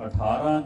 18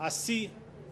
80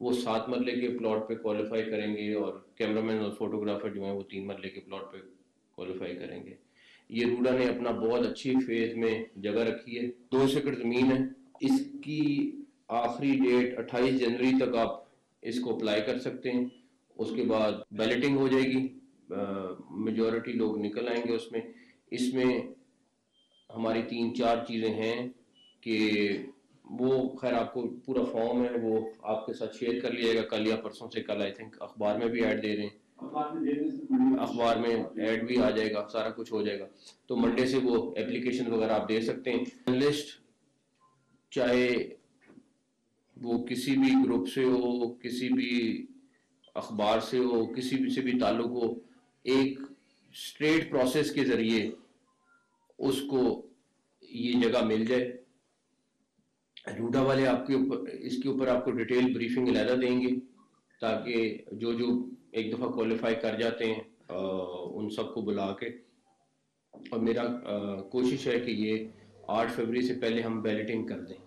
وہ 7 مرلے کے پلاٹ پہ کوالیفائی کریں گے، اور کیمرہ مین اور فوٹوگرافر جو ہیں وہ 3 مرلے کے پلاٹ پہ کوالیفائی کریں گے۔ یہ روڈا نے اپنا بہت اچھی فیز میں جگہ رکھی ہے، 2 ایکڑ زمین ہے، اس کی آخری ڈیٹ 28 جنوری تک آپ اس کو اپلائی کر سکتے ہیں۔ اس کے بعد بیلٹنگ ہو جائے گی، میجورٹی لوگ نکل آئیں گے اس میں ہماری 3-4 چیزیں ہیں کہ وہ خیر آپ کو پورا فارم ہے وہ آپ کے ساتھ شیئر کر لیا جائے گا کل یا پرسوں سے، کل آئی تھنک اخبار میں بھی ایڈ دے رہے ہیں، اخبار میں ایڈ بھی آ جائے گا، سارا کچھ ہو جائے گا، تو منڈے سے وہ اپلیکیشن وغیرہ آپ دے سکتے ہیں۔ لسٹ چاہے وہ کسی بھی گروپ سے ہو، کسی بھی اخبار سے ہو، کسی بھی سے بھی تعلق ہو، ایک اسٹریٹ پروسیس کے ذریعے اس کو یہ جگہ مل جائے۔ روڈا والے آپ کے اوپر اس کے اوپر آپ کو ڈیٹیل بریفنگ علیحدہ دیں گے، تاکہ جو ایک دفعہ کوالیفائی کر جاتے ہیں ان سب کو بلا کے، اور میرا کوشش ہے کہ یہ 8 فروری سے پہلے ہم بیلٹنگ کر دیں۔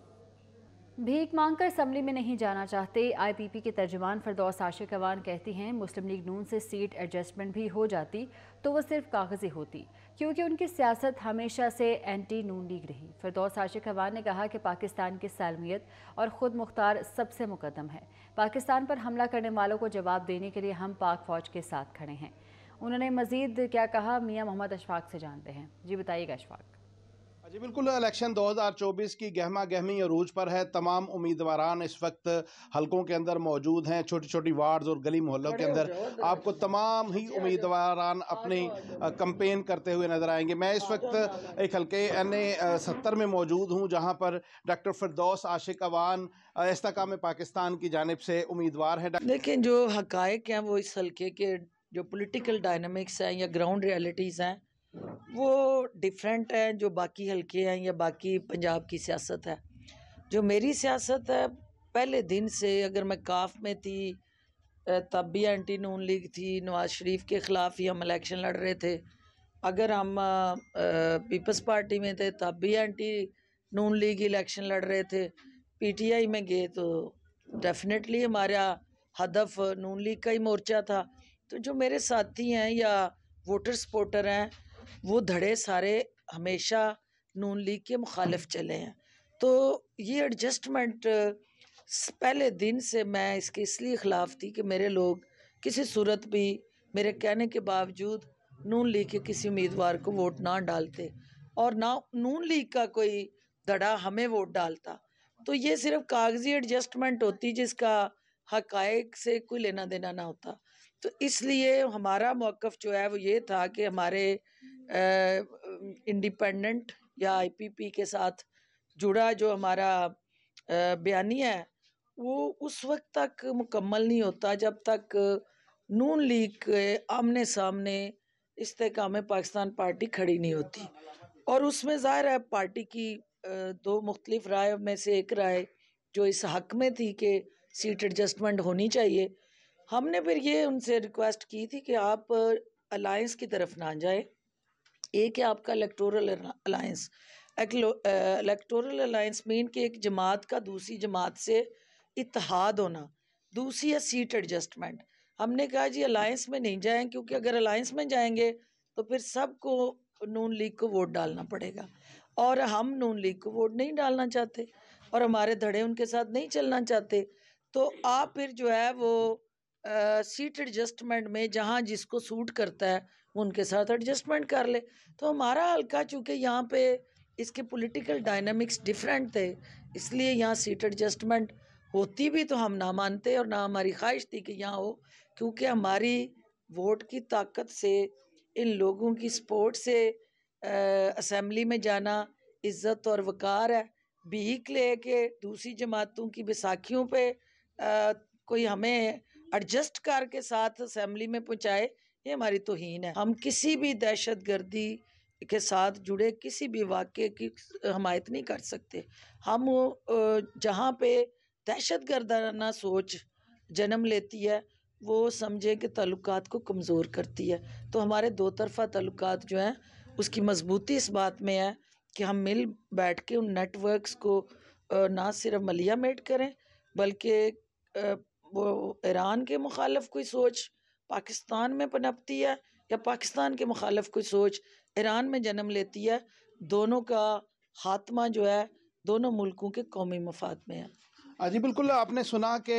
بھیک مانگ کر اسمبلی میں نہیں جانا چاہتے آئی پی پی کے ترجمان فردوس عاشق اوان کہتی ہیں مسلم لیگ نون سے سیٹ ایڈجسٹمنٹ بھی ہو جاتی تو وہ صرف کاغذی ہوتی، کیونکہ ان کی سیاست ہمیشہ سے اینٹی نون لیگ رہی۔ فردوس عاشق اوان نے کہا کہ پاکستان کی سالمیت اور خود مختار سب سے مقدم ہے، پاکستان پر حملہ کرنے والوں کو جواب دینے کے لیے ہم پاک فوج کے ساتھ کھڑے ہیں۔ انہوں نے مزید کیا کہا، میاں محمد اشفاق سے جانتے ہیں۔ جی بتائیے گا اشفاق۔ جی بالکل، الیکشن 2024 کی گہما گہمی عروج پر ہے۔ تمام امیدواران اس وقت حلقوں کے اندر موجود ہیں، چھوٹی چھوٹی وارڈز اور گلی محلوں کے اندر آپ کو تمام ہی امیدواران اپنی کمپین کرتے ہوئے نظر آئیں گے۔ میں اس وقت ایک حلقے NA 70 میں موجود ہوں، جہاں پر ڈاکٹر فردوس عاشق اوان استحکام پاکستان کی جانب سے امیدوار ہیں۔ لیکن جو حقائق ہیں وہ اس حلقے کے جو پولیٹیکل ڈائنامکس ہیں یا گراؤنڈ ریالٹیز ہیں وہ ڈیفرنٹ ہیں جو باقی حلقے ہیں یا باقی پنجاب کی سیاست ہے۔ جو میری سیاست ہے، پہلے دن سے اگر میں کاف میں تھی تب بھی اینٹی نون لیگ تھی، نواز شریف کے خلاف ہی ہم الیکشن لڑ رہے تھے، اگر ہم پیپلز پارٹی میں تھے تب بھی اینٹی نون لیگ الیکشن لڑ رہے تھے، PTI میں گئے تو ڈیفینیٹلی ہمارا ہدف نون لیگ کا ہی مورچہ تھا۔ تو جو میرے ساتھی ہیں یا ووٹر سپورٹر ہیں وہ دھڑے سارے ہمیشہ نون لیگ کے مخالف چلے ہیں۔ تو یہ ایڈجسٹمنٹ پہلے دن سے میں اس کے اس لیے خلاف تھی کہ میرے لوگ کسی صورت بھی میرے کہنے کے باوجود نون لیگ کے کسی امیدوار کو ووٹ نہ ڈالتے، اور نہ نون لیگ کا کوئی دھڑا ہمیں ووٹ ڈالتا۔ تو یہ صرف کاغذی ایڈجسٹمنٹ ہوتی جس کا حقائق سے کوئی لینا دینا نہ ہوتا۔ تو اس لیے ہمارا موقف جو ہے وہ یہ تھا کہ ہمارے انڈیپینڈنٹ یا IPP کے ساتھ جڑا جو ہمارا بیانیہ ہے وہ اس وقت تک مکمل نہیں ہوتا جب تک نون لیگ کے آمنے سامنے استحکام پاکستان پارٹی کھڑی نہیں ہوتی۔ اور اس میں ظاہر ہے پارٹی کی 2 مختلف رائے میں سے ایک رائے جو اس حق میں تھی کہ سیٹ ایڈجسٹمنٹ ہونی چاہیے۔ ہم نے پھر یہ ان سے ریکویسٹ کی تھی کہ آپ الائنس کی طرف نہ جائیں۔ ایک ہے آپ کا الیکٹورل الائنس۔ الیکٹورل الائنس مین کہ ایک جماعت کا دوسری جماعت سے اتحاد ہونا، دوسری ہے سیٹ ایڈجسٹمنٹ۔ ہم نے کہا جی الائنس میں نہیں جائیں، کیونکہ اگر الائنس میں جائیں گے تو پھر سب کو نون لیگ کو ووٹ ڈالنا پڑے گا، اور ہم نون لیگ کو ووٹ نہیں ڈالنا چاہتے اور ہمارے دھڑے ان کے ساتھ نہیں چلنا چاہتے۔ تو آپ پھر جو ہے وہ سیٹ ایڈجسٹمنٹ میں جہاں جس کو سوٹ کرتا ہے وہ ان کے ساتھ ایڈجسٹمنٹ کر لے۔ تو ہمارا حلقہ چونکہ یہاں پہ اس کے پولیٹیکل ڈائنامکس ڈیفرنٹ تھے، اس لیے یہاں سیٹ ایڈجسٹمنٹ ہوتی بھی تو ہم نہ مانتے اور نہ ہماری خواہش تھی کہ یہاں ہو، کیونکہ ہماری ووٹ کی طاقت سے، ان لوگوں کی سپورٹ سے اسمبلی میں جانا عزت اور وقار ہے۔ بھیک لے کے دوسری جماعتوں کی بیساکھیوں پہ کوئی ہمیں ایڈجسٹ کر کے ساتھ اسمبلی میں پہنچائے، یہ ہماری توہین ہے۔ ہم کسی بھی دہشت گردی کے ساتھ جڑے کسی بھی واقعے کی حمایت نہیں کر سکتے۔ ہم جہاں پہ دہشت گردانہ سوچ جنم لیتی ہے وہ سمجھے کہ تعلقات کو کمزور کرتی ہے۔ تو ہمارے 2 طرفہ تعلقات جو ہیں اس کی مضبوطی اس بات میں ہے کہ ہم مل بیٹھ کے ان نیٹ ورکس کو نہ صرف ملیامیٹ کریں بلکہ وہ ایران کے مخالف کوئی سوچ پاکستان میں پنپتی ہے یا پاکستان کے مخالف کوئی سوچ ایران میں جنم لیتی ہے، دونوں کا خاتمہ جو ہے دونوں ملکوں کے قومی مفاد میں ہے۔ جی بالکل، آپ نے سنا کہ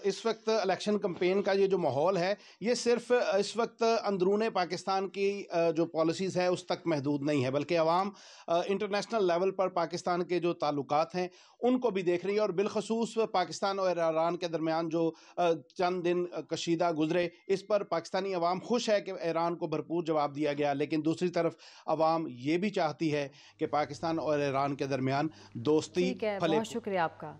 اس وقت الیکشن کمپین کا یہ جو ماحول ہے یہ صرف اس وقت اندرون پاکستان کی جو پالیسیز ہے اس تک محدود نہیں ہے، بلکہ عوام انٹرنیشنل لیول پر پاکستان کے جو تعلقات ہیں ان کو بھی دیکھ رہی ہے، اور بالخصوص پاکستان اور ایران کے درمیان جو چند دن کشیدہ گزرے اس پر پاکستانی عوام خوش ہے کہ ایران کو بھرپور جواب دیا گیا، لیکن دوسری طرف عوام یہ بھی چاہتی ہے کہ پاکستان اور ایران کے درمیان دوستی ٹھیک ہے، پھلے بہت شکریہ آپ کا۔